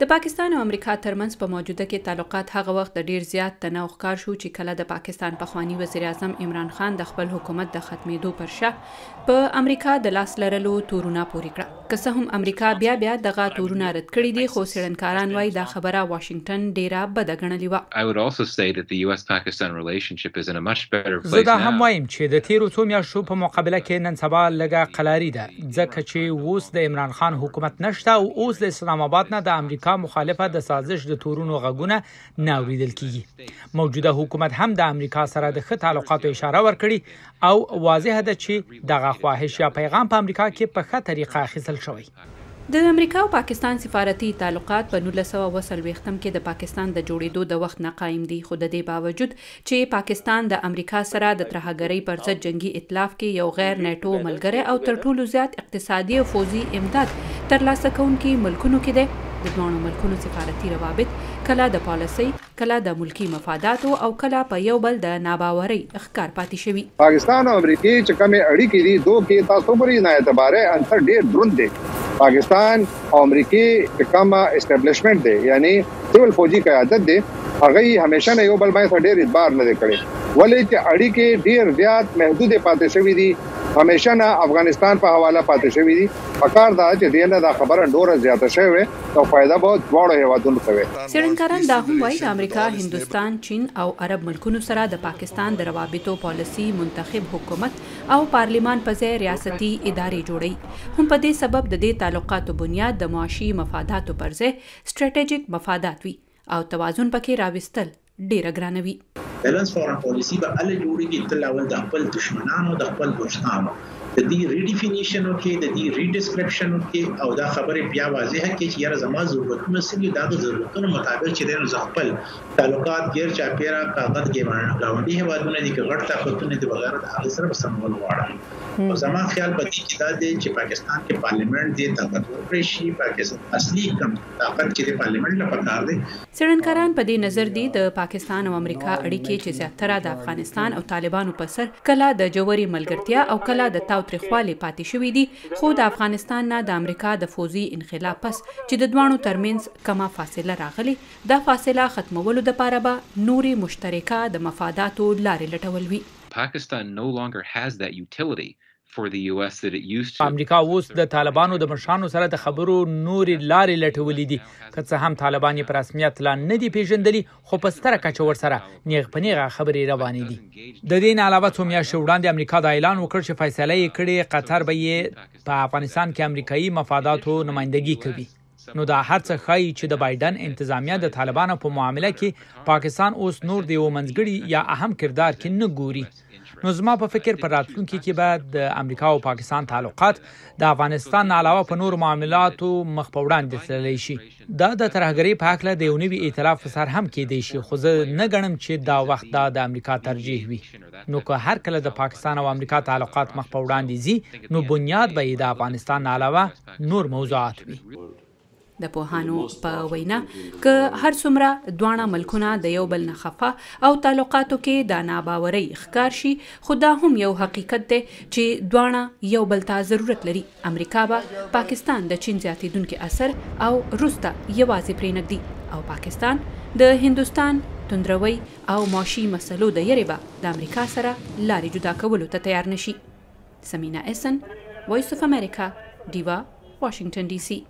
د پاکستان او امریکا ترمنځ په موجوده کې تعلقات هغه وخت د ډیر زیات تنوع ښکار شو چې کله د پاکستان پخوانی وزیر اعظم عمران خان د خپل حکومت د ختمېدو پر شا په امریکا د لاس لرلو تورونه پورې کړه. که څه هم امریکا بیا دغه تورونه رد کړي دي، خو څېړنکاران وایي دا خبره واشنګټن ډیره بده ګڼلې وه. زه دا هم وایم چې د تیرو څو میاشتو په مقابله کې نن سبا لږه قلاري ده، ځکه چې اوس د عمران خان حکومت نشته او اوس د اسلام آباد نه د امریکا مخالفه د سازش د تورونو غږونه نه اوریدل کیږي. موجوده حکومت هم د امریکا سره د ښه تعلقاتو اشاره ورکړي او واضح ده چې دغه خواهش یا پیغام په امریکا کې په ښه طریقه اخیستل شوی. د امریکا او پاکستان سفارتي تعلقات په 1940 کې د پاکستان د جوړېدو د وخت نه قایم دي، خو د دې باوجود چې پاکستان د امریکا سره د ترهګرۍ پر ضد جنگي ائتلاف کې یو غیر نیټو ملګری او تر ټولو زیات اقتصادي او فوزي امداد ترلاسه کوونکي ملکونو کې دی. د دوه ملکونو سفارتي روابط کله د پالیسۍ، کله د ملکی مفاداتو او کله په یو بل د ناباورۍ ښکار پاتې شوي. پاکستان او امریکا چې کومې اړیکې دي دوه کې تاسو پرې نه اعتباره انصر ډېر دروند دی. پاکستان او امریکا چې کومه اسټابلیشمنت دی یعنی سیول فوجي قیادت دی، هغه همیشه نه یو بل باندې ډېر اعتبار نه کړي، ولې چې اړیکې ډېر زیات محدود پاتې شوي دي، همیشه نه افغانستان په حواله پاتې شوي دي. پکار دا چې دینه دا خبره ډوره زیاته شوی او فائدہ به دواړو هیوادونو ته وي. څېړنکاران دا هم وایي د امریکا، هندوستان، چین او عرب ملکونو سره د پاکستان د روابطو پالیسي منتخب حکومت او پارلیمان په ځای ریاستي ادارې جوړي. هم په دې سبب د دې تعلقاتو بنیاد د معاشي مفاداتو پر ځای سټریټیجیک مفادات وي او توازن پکې راوستل ډیره ګرانه وي. بیلنس فورن پالیسی به ال جوړیږي تل اول د خپل دشمنانو د خپل دوستانو د دې ریډیفینیشن کې د دې ریډسکرپشن کې او دا خبره بیا واضحه کې چې یاره زما ضرورتونه سړي دا د ضرورتونو مطابق چې د خپل تعلقات غیر چاپیرا کاغذ کې باندې گاونډي هیوادونه دي کې غټ طاقتونه دي بغیر د هغه سره سمول غواړي. او زما خیال په دې کې دا دی چې پاکستان کې پارلیمنت دی طاقت ورکړي شي، پاکستان اصلي کم طاقت چې د پارلیمنت لپاره کار دی. څېړنکاران په دې نظر دي د پاکستان او امریکا اړیکې چې زیاتره د افغانستان او طالبانو په سر کله د جوړي ملګرتیا او کله د تاوتریخوالي پاتې شوې دي، خو د افغانستان نه د امریکا د فوزي انقلاب پس چې د دوانو ترمنځ کمه فاصله راغلي، دا فاصله ختمولو لپاره به نوري مشترکه د مفاداتو لارې لټول وي. Pakistan no longer has that utility for the US that it used to. امریکا اوس د طالبانو د مشرانو سره د خبرو نوري لارې لټولې دي، که څه هم طالبان په رسمیت لا نه دي پیژندلي، خو په ستره کچه ورسره نیغ په نیغه خبرې روانې دي. د دې نه علاوه څو میاشتې وړاندې امریکا دا اعلان وکړ چې فیصله یې کړې قطر به یې په افغانستان کې امریکایي مفاداتو نمائندګي کوي. نو دا هر څه ښایي چې د بایدن انتظامیه د طالبانو په معامله کې پاکستان اوس نور د یو منځګړي یا اهم کردار کې نه ګوري. نو زما په فکر پر راتلونکي کې به د امریکا او پاکستان تعلقات د افغانستان نه علاوه په نور معاملاتو مخ په وړاندې تللی شي. دا د ترهګرۍ په هکله د یو نوي ائتلاف په سر هم کېدی شي، خو زه نه ګڼم چې دا وخت د امریکا ترجیح وي. نو که هر کله د پاکستان او امریکا تعلقات مخ په وړاندې ځي، نو بنیاد به د افغانستان نه علاوه نور موضوعات وي. د پوهانو په وینا که هر څومره دوانه ملکونه د یو بل نه خفه او تعلقاتو کې د ناباورۍ ښکار شي، خو دا هم یو حقیقت دی چې دوانه یو بل ته ضرورت لري. امریکا به پاکستان د چین زیاتېدونکي اثر او روس ته یوازې پرېنږدي او پاکستان د هندوستان توندروي او معاشي مسلو د یرې به د امریکا سره لارې جدا کولو ته تیار نشي. سمینا اسن، وایس اف امریکا، ډیوا، واشنگټن ډي سي.